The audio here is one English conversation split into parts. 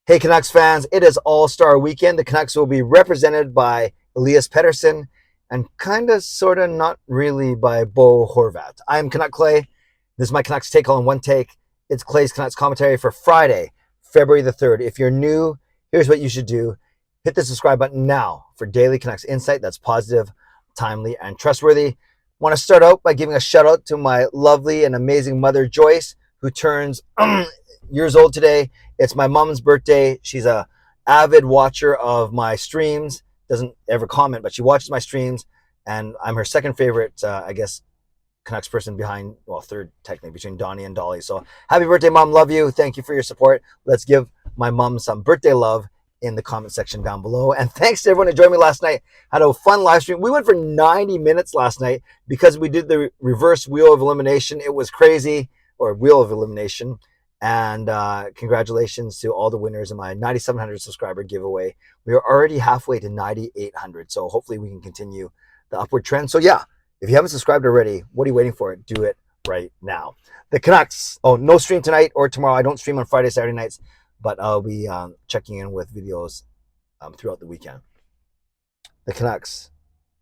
Hey Canucks fans, it is All-Star Weekend. The Canucks will be represented by Elias Pettersson and kind of, sort of, not really by Bo Horvat. I'm Canuck Clay. This is my Canucks Take All in One Take. It's Clay's Canucks commentary for Friday, February the 3rd. If you're new, here's what you should do. Hit the subscribe button now for daily Canucks insight that's positive, timely, and trustworthy. Want to start out by giving a shout out to my lovely and amazing mother, Joyce, who turns years old today. It's my mom's birthday. She's a avid watcher of my streams. Doesn't ever comment, but she watches my streams, and I'm her second favorite, I guess, Canucks person behind, well, third technically, between Donnie and Dolly. So happy birthday, Mom. Love you. Thank you for your support. Let's give my mom some birthday love in the comment section down below. And thanks to everyone who joined me last night. Had a fun live stream. We went for 90 minutes last night because we did the reverse wheel of elimination. It was crazy, or wheel of elimination. And congratulations to all the winners in my 9,700 subscriber giveaway. We are already halfway to 9,800. So hopefully we can continue the upward trend. So yeah, if you haven't subscribed already, what are you waiting for? Do it right now. The Canucks. Oh, no stream tonight or tomorrow. I don't stream on Friday, Saturday nights, but I'll be checking in with videos throughout the weekend. The Canucks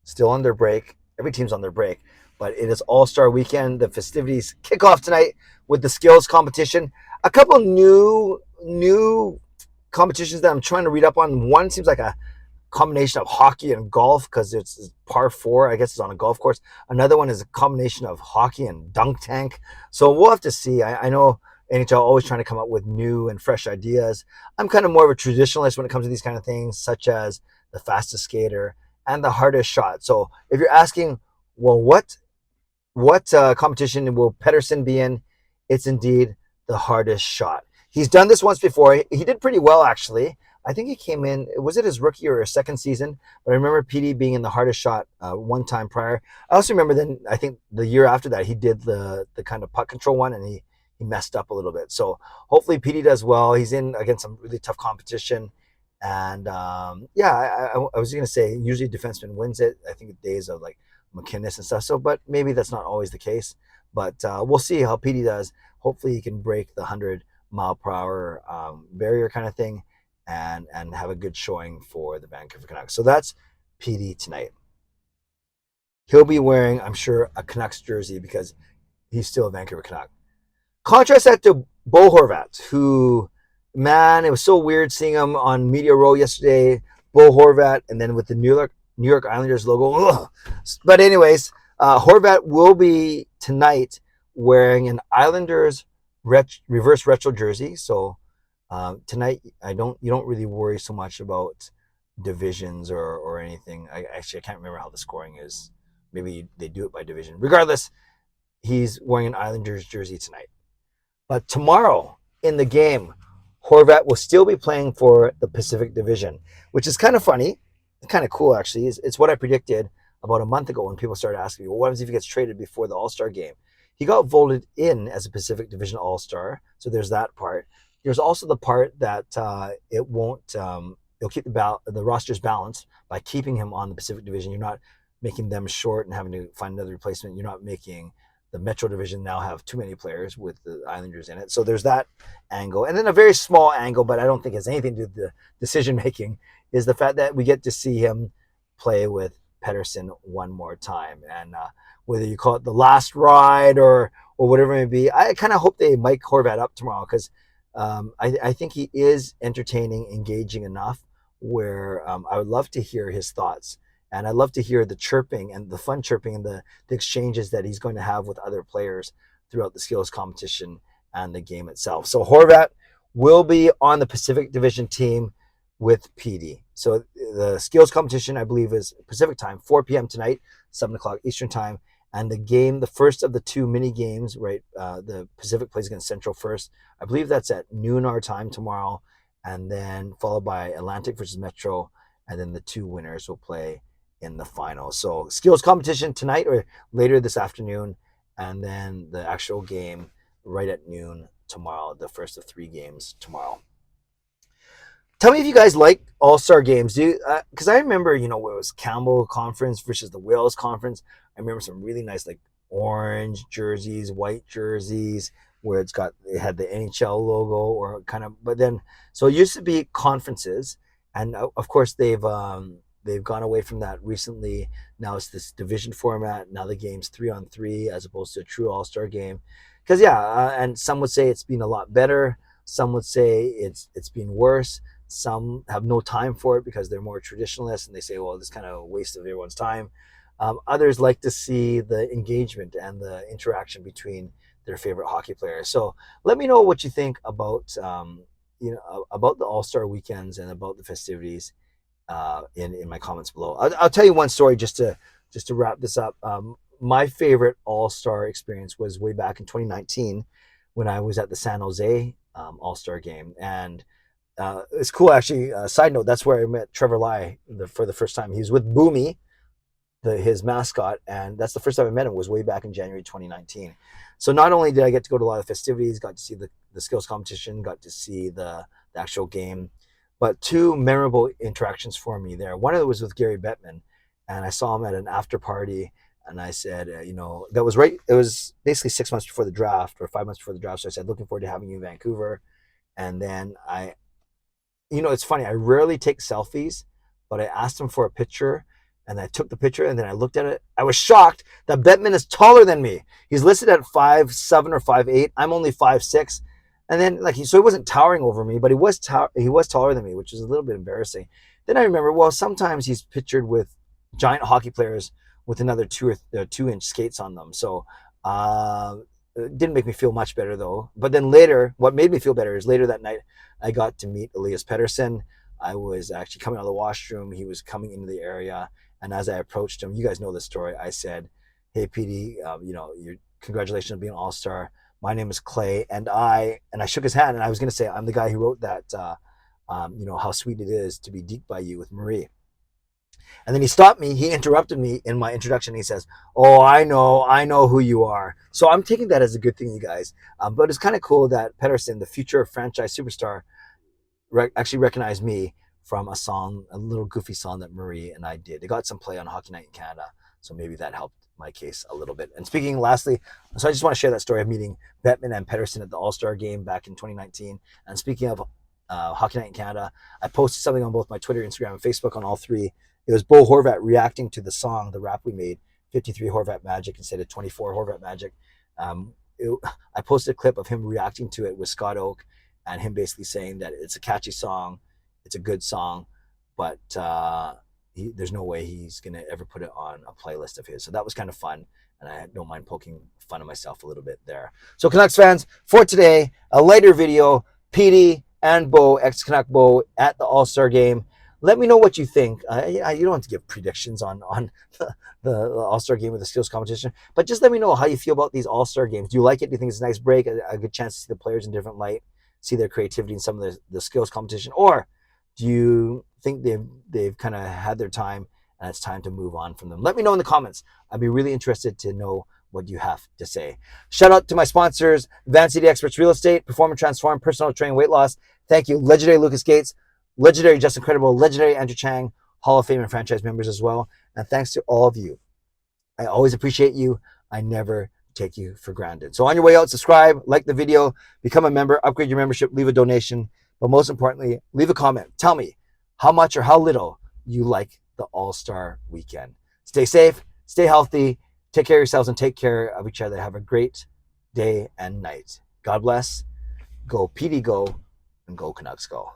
still on their break. Every team's on their break, but it is All-Star Weekend. The festivities kick off tonight with the skills competition. A couple new competitions that I'm trying to read up on. One seems like a combination of hockey and golf because it's par 4. I guess it's on a golf course. Another one is a combination of hockey and dunk tank. So we'll have to see. I know NHL always trying to come up with new and fresh ideas. I'm kind of more of a traditionalist when it comes to these kind of things, such as the fastest skater and the hardest shot. So if you're asking, well, what competition will Pettersson be in? It's indeed the hardest shot. He's done this once before. He did pretty well, actually. I think he came in, was it his rookie or his second season? But I remember PD being in the hardest shot one time prior. I also remember then, I think the year after that, he did the kind of puck control one, and he messed up a little bit. So hopefully PD does well. He's in against some really tough competition. And yeah, I was going to say, usually defenseman wins it. I think the days of like McKinnis and stuff. So, but maybe that's not always the case. But we'll see how PD does. Hopefully he can break the 100-mile-per-hour barrier kind of thing and have a good showing for the Vancouver Canucks. So that's PD tonight. He'll be wearing, I'm sure, a Canucks jersey because he's still a Vancouver Canuck. Contrast that to Bo Horvat, who, man, it was so weird seeing him on Media Row yesterday. Bo Horvat, and then with the New York Islanders logo. Ugh. But anyways, Horvat will be tonight wearing an Islanders reverse retro jersey. So tonight, you don't really worry so much about divisions or anything. I can't remember how the scoring is. Maybe they do it by division. Regardless, he's wearing an Islanders jersey tonight. But tomorrow in the game, Horvat will still be playing for the Pacific Division, which is kind of funny, kind of cool actually. It's what I predicted about a month ago when people started asking me, well, what happens if he gets traded before the All-Star game? He got voted in as a Pacific Division All-Star, so there's that part. There's also the part that it'll keep the roster's balanced by keeping him on the Pacific Division. You're not making them short and having to find another replacement. You're not making the Metro Division now have too many players with the Islanders in it. So there's that angle. And then a very small angle, but I don't think it has anything to do with the decision-making, is the fact that we get to see him play with Pettersson one more time. And whether you call it the last ride or whatever it may be, I kind of hope they mic Horvat up tomorrow because I think he is entertaining, engaging enough where I would love to hear his thoughts. And I love to hear the chirping and the fun chirping and the exchanges that he's going to have with other players throughout the skills competition and the game itself. So Horvat will be on the Pacific Division team with PD. So the skills competition, I believe, is Pacific time, 4 p.m. tonight, 7 o'clock Eastern time. And the game, the first of the two mini games, right? The Pacific plays against Central first. I believe that's at noon our time tomorrow. And then followed by Atlantic versus Metro. And then the two winners will play in the final. So skills competition tonight or later this afternoon, and then the actual game right at noon tomorrow, the first of 3 games tomorrow. Tell me if you guys like All-Star games. Because I remember, where it was Campbell Conference versus the Wales Conference. I remember some really nice like orange jerseys, white jerseys, where it had the NHL logo or kind of, but then so it used to be conferences, and of course they've gone away from that recently. Now it's this division format. Now the game's 3-on-3 as opposed to a true all-star game. Because and some would say it's been a lot better. Some would say it's been worse. Some have no time for it because they're more traditionalists and they say, well, this kind of a waste of everyone's time. Others like to see the engagement and the interaction between their favorite hockey players. So let me know what you think about about the All-Star weekends and about the festivities in my comments below. I'll tell you one story just to wrap this up. My favorite All-Star experience was way back in 2019 when I was at the San Jose All-Star game. And it's cool, actually. Side note, that's where I met Trevor Lai for the first time. He was with Boomy, his mascot, and that's the first time I met him was way back in January 2019. So not only did I get to go to a lot of festivities, got to see the skills competition, got to see the actual game, but two memorable interactions for me there. One of it was with Gary Bettman, and I saw him at an after party, and I said, that was right. It was basically 6 months before the draft or 5 months before the draft. So I said, looking forward to having you in Vancouver. And then it's funny. I rarely take selfies, but I asked him for a picture, and I took the picture, and then I looked at it. I was shocked that Bettman is taller than me. He's listed at 5'7" or 5'8". I'm only 5'6". And then so he wasn't towering over me, but he was taller than me, which is a little bit embarrassing. Then I remember, well, sometimes he's pictured with giant hockey players with another 2-inch skates on them. So it didn't make me feel much better though. But then later, what made me feel better is later that night, I got to meet Elias Pettersson. I was actually coming out of the washroom. He was coming into the area. And as I approached him, you guys know this story. I said, hey, PD, congratulations on being an all-star. My name is Clay. And I shook his hand, and I was going to say, I'm the guy who wrote that, how sweet it is to be deeked by you with Marie. And then he stopped me. He interrupted me in my introduction. He says, oh, I know who you are. So I'm taking that as a good thing, you guys. But it's kind of cool that Pettersson, the future franchise superstar, actually recognized me from a little goofy song that Marie and I did. It got some play on Hockey Night in Canada. So maybe that helped my case a little bit. And speaking lastly, so I just want to share that story of meeting Bettman and Pettersson at the All-Star game back in 2019. And speaking of Hockey Night in Canada, I posted something on both my Twitter, Instagram, and Facebook on all three. It was Bo Horvat reacting to the song, the rap we made, 53 Horvat Magic instead of 24 Horvat Magic. I posted a clip of him reacting to it with Scott Oak and him basically saying that it's a catchy song, it's a good song, but there's no way he's going to ever put it on a playlist of his. So that was kind of fun, and I don't mind poking fun of myself a little bit there. So Canucks fans, for today, a lighter video, PD and Bo, ex-Canuck Bo, at the All-Star game. Let me know what you think. You don't have to give predictions on the All-Star game or the skills competition, but just let me know how you feel about these All-Star games. Do you like it? Do you think it's a nice break, a good chance to see the players in different light, see their creativity in some of the skills competition? Or do you think they've kind of had their time and it's time to move on from them? Let me know in the comments. I'd be really interested to know what you have to say. Shout out to my sponsors, Van City Experts Real Estate, Perform and Transform, Personal Training, Weight Loss. Thank you, legendary Lucas Gates, legendary Justin Credible, legendary Andrew Chang, Hall of Fame and franchise members as well. And thanks to all of you. I always appreciate you. I never take you for granted. So on your way out, subscribe, like the video, become a member, upgrade your membership, leave a donation. But most importantly, leave a comment. Tell me how much or how little you like the All-Star weekend. Stay safe, stay healthy, take care of yourselves, and take care of each other. Have a great day and night. God bless. Go PD Go, and go Canucks Go.